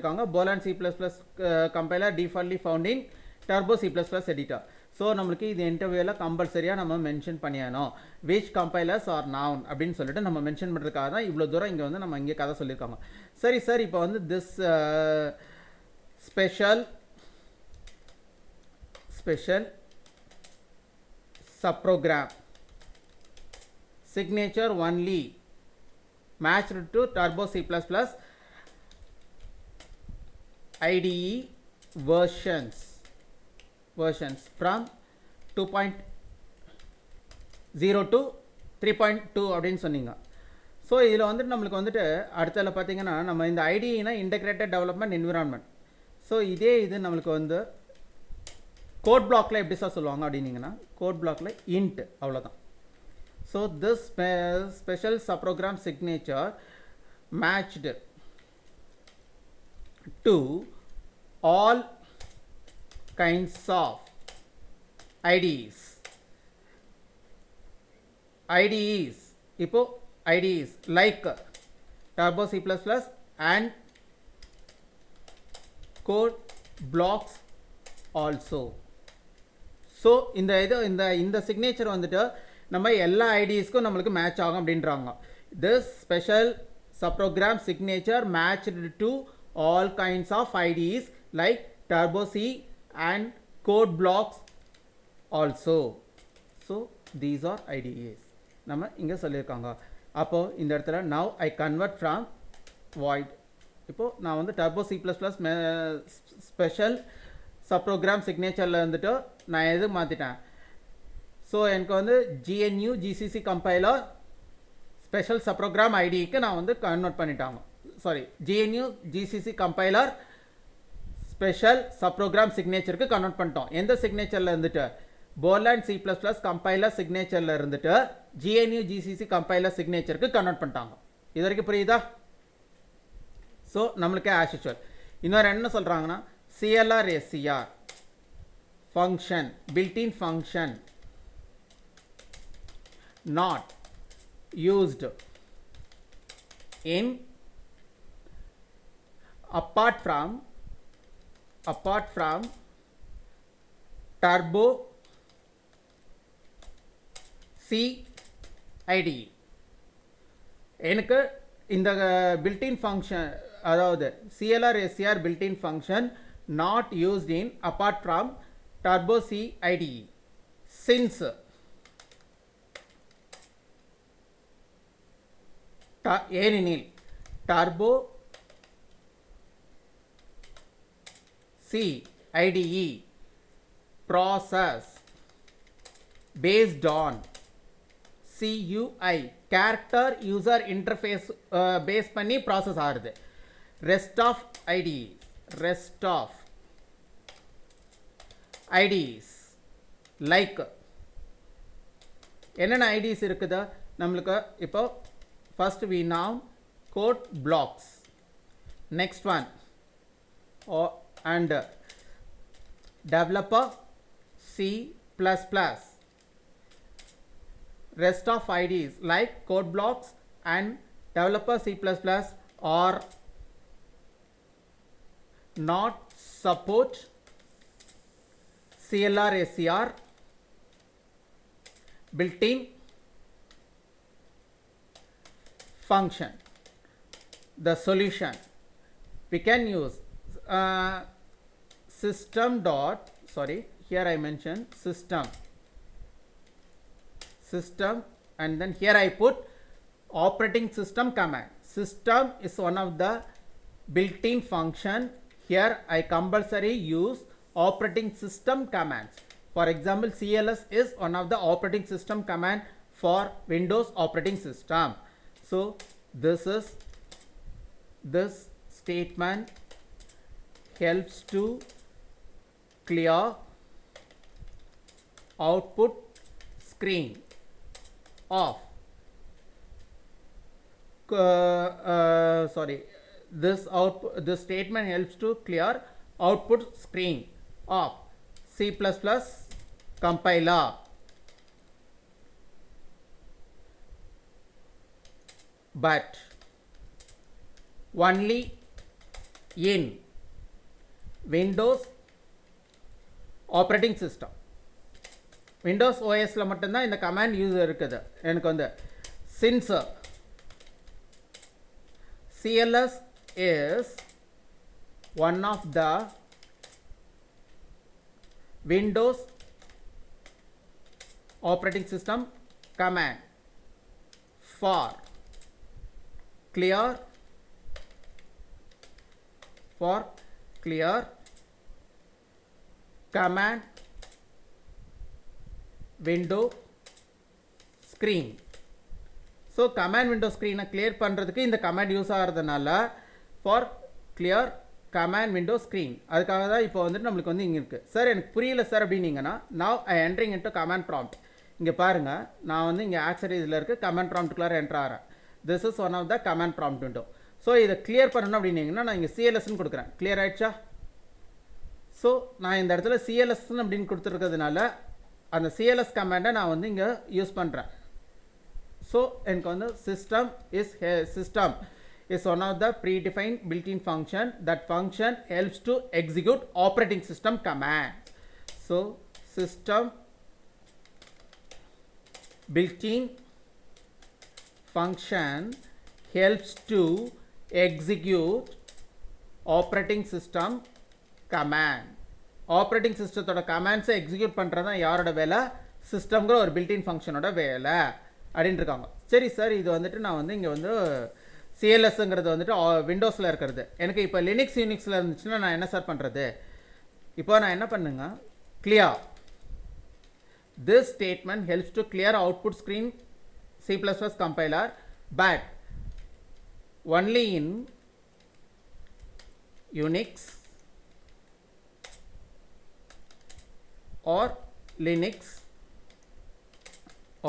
Boland C++ compiler defaultly found in Turbo C++ editor. So நம்மளுக்கு இது இன்டர்வியூவில் கம்பல்சரியாக நம்ம மென்ஷன் பண்ணியானோம் விச் கம்பைலர்ஸ் ஆர் நவுன் அப்படின்னு சொல்லிட்டு நம்ம மென்ஷன் பண்ணுறதுக்காக தான் இவ்வளோ தூரம் இங்கே வந்து நம்ம இங்கே கதை சொல்லியிருக்காங்க. சரி சார், இப்போ வந்து this special subprogram signature only matched to Turbo C++ IDE versions from 2.0 to 3.2 அப்படின்னு சொன்னீங்க. ஸோ இதில் வந்துட்டு நம்மளுக்கு வந்துட்டு அடுத்ததில் பார்த்தீங்கன்னா நம்ம இந்த ஐடினா இன்டெகிரேட்டட் டெவலப்மெண்ட் என்விரான்மெண்ட். ஸோ இதே இது நம்மளுக்கு வந்து கோட் பிளாக்ல எப்படி சார் சொல்லுவாங்க அப்படின்னீங்கன்னா கோட் பிளாக்ல இன்ட் அவ்வளோதான். So this special subprogram signature matched to all kinds of IDEs. இப்போ IDEs like Turbo C++ and code blocks also. So இந்த சிக்னேச்சர் வந்துட்டு நம்ம எல்லா ஐடிஸ்க்கும் நம்மளுக்கு மேட்ச் ஆகும் அப்படின்றாங்க. This special subprogram signature matched to all kinds of IDEs like Turbo C and code blocks also. So these are IDEs நம்ம இங்கே சொல்லியிருக்காங்க. அப்போது இந்த இடத்துல now I convert from void. இப்போது நான் வந்து Turbo C++ ஸ்பெஷல் சப்ரோக்ராம் சிக்னேச்சரில் வந்துட்டு நான் எது மாற்றிட்டேன். ஸோ எனக்கு வந்து GNU GCC compiler special subprogram ஐடிக்கு நான் வந்து கன்வெர்ட் பண்ணிட்டாங்க. Sorry, GNU GCC compiler special subprogram சிக்னேச்சருக்கு கன்வெர்ட் பண்ணிட்டோம். எந்த சிக்னேச்சரில் இருந்துட்டு போலாண்ட் C++ கம்பைலர் சிக்னேச்சரில் இருந்துட்டு GNU GCC கம்பைலர் சிக்னேச்சருக்கு கன்வெர்ட் பண்ணிட்டாங்க. இது வரைக்கும் புரியுதா? ஸோ நம்மளுக்கே ஆஸ் யூஷுவல் இன்னொரு என்ன சொல்கிறாங்கன்னா CLR SCR function built-in function not used in apart from Turbo C IDE. எனக்கு இந்த built-in function அதாவது CLR SCR built-in function not used in apart from Turbo C IDE since ஏனெனில் Turbo C IDE process based on CUI character user interface base பண்ணி process ஆகுது. rest of IDEs like என்னென்ன IDEs இருக்குது நம்மளுக்கு இப்போ first we now code blocks, next one and developer C++, rest of IDEs like code blocks and developer C++ are not support CLR SCR built-in function. The solution we can use here I mentioned system and then here I put operating system command. System is one of the built-in function. Here I compulsory use operating system commands. For example, CLS is one of the operating system command for Windows operating system. So this statement helps to clear output screen of this statement helps to clear output screen of C++ compiler. But only in Windows operating system. Windows OSல மட்டும்தான் இந்த command use இருக்குது. எனக்கு வந்து since CLS is one of the Windows operating system command for clear command window screen. So command window screen clear பண்றதுக்கு இந்த command use ஆகிறதுனால for clear command window screen. அதுக்காக தான் இப்போ வந்துட்டு நம்மளுக்கு வந்து இங்கே இருக்குது. சார் எனக்கு புரியல சார் அப்படின்னீங்கன்னா now I entering into command prompt. இங்கே பாருங்கள், நான் வந்து இங்கே ஆக்சரிஸில் இருக்குது command promptக்குள்ளார என்ட்ரு ஆகிறேன். This is one of the command prompt window. So இதை கிளியர் பண்ணணும் அப்படின்னீங்கன்னா நான் இங்கே சிஎல்எஸ்ன்னு கொடுக்குறேன். கிளியர் ஆகிடுச்சா? ஸோ நான் இந்த இடத்துல சிஎல்எஸ்ன்னு அப்படின்னு கொடுத்துருக்கிறதுனால அந்த சிஎல்எஸ் கமாண்டை நான் வந்து இங்கே யூஸ் பண்ணுறேன். ஸோ எனக்கு வந்து system is one of the predefined built-in function. That function helps to execute operating system command. So system built-in function helps to execute operating system command. Operating system ஓட commands execute பண்ணுறது தான் யாரோட வேலை? சிஸ்டம்ங்கிற ஒரு built-in ஃபங்க்ஷனோட வேலை அப்படின்னு இருக்காங்க. சரி சார், இது வந்துட்டு நான் வந்து இங்கே வந்து சிஎல்எஸ்ங்கிறது வந்துட்டு விண்டோஸில் இருக்கிறது. எனக்கு இப்போ லினிக்ஸ் யூனிக்ஸில் இருந்துச்சுன்னா நான் என்ன சார் பண்ணுறது? இப்போ நான் என்ன பண்ணுங்க, clear this statement helps to clear output screen C++ compiler but only in Unix or Linux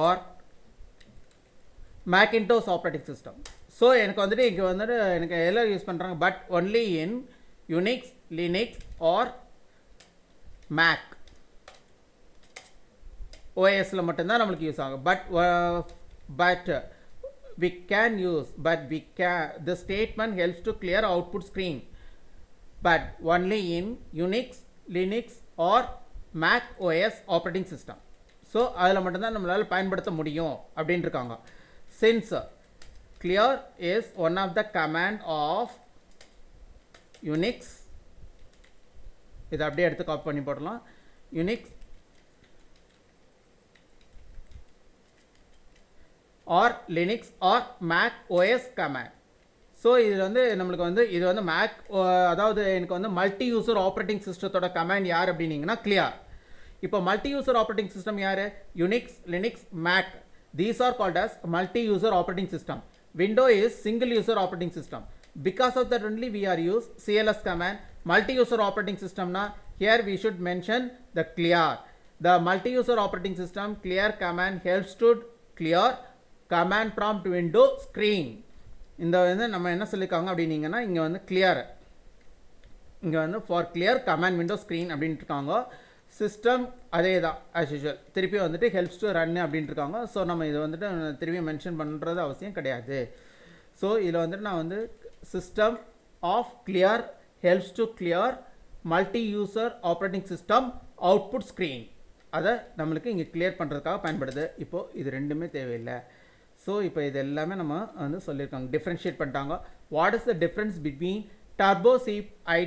or Macintosh operating system. So எனக்கு வந்துட்டு இங்கே வந்துட்டு எனக்கு எல்லாம் யூஸ் பண்ணுறாங்க but only in Unix, Linux or Mac ஓஎஸில் மட்டும்தான் நம்மளுக்கு யூஸ் ஆகும். But we can use the statement helps to clear output screen but only in Unix, Linux or Mac OS operating system. So அதில் மட்டும்தான் நம்மளால் பயன்படுத்த முடியும் அப்படின்னு இருக்காங்க. Since clear is one of the command of Unix, இதை அப்படியே எடுத்து காப்பி பண்ணி போடலாம். Unix or Linux or Mac OS command. So இதில் வந்து நம்மளுக்கு வந்து இது வந்து மேக், அதாவது எனக்கு வந்து மல்டி யூசர் ஆப்ரேட்டிங் சிஸ்டத்தோட கமாண்ட் யார் அப்படின்னீங்கன்னா கிளியர். இப்போ மல்டி யூசர் ஆப்ரேட்டிங் சிஸ்டம் யார்? Unix, Linux, Mac. These are called as multi user operating system. Window is single user operating system. Because of that only we are use CLS command. Multi user operating சிஸ்டம்னா here we should mention the clear. The multi user operating system clear command helps to clear command prompt window screen. இந்த வந்து நம்ம என்ன சொல்லியிருக்காங்க அப்படின்னீங்கன்னா இங்கே வந்து clear, இங்கே வந்து for clear command window screen அப்படின்ட்டு இருக்காங்க. சிஸ்டம் அதே தான் ஆஸ் யூஷுவல், திருப்பி வந்துட்டு ஹெல்ப்ஸ் டு ரன் அப்படின்ட்டு இருக்காங்க. ஸோ நம்ம இதை வந்துட்டு திருப்பி மென்ஷன் பண்ணுறது அவசியம் கிடையாது. ஸோ இதில் வந்துட்டு நான் வந்து system of clear helps to clear multi user operating system output screen, அதை நம்மளுக்கு இங்கே கிளியர் பண்ணுறதுக்காக பயன்படுது. இப்போது இது ரெண்டுமே தேவையில்லை. ஸோ இப்போ இது எல்லாமே நம்ம வந்து சொல்லியிருக்காங்க, டிஃப்ரென்ஷியேட் பண்ணிட்டாங்க. What is the difference between turbo C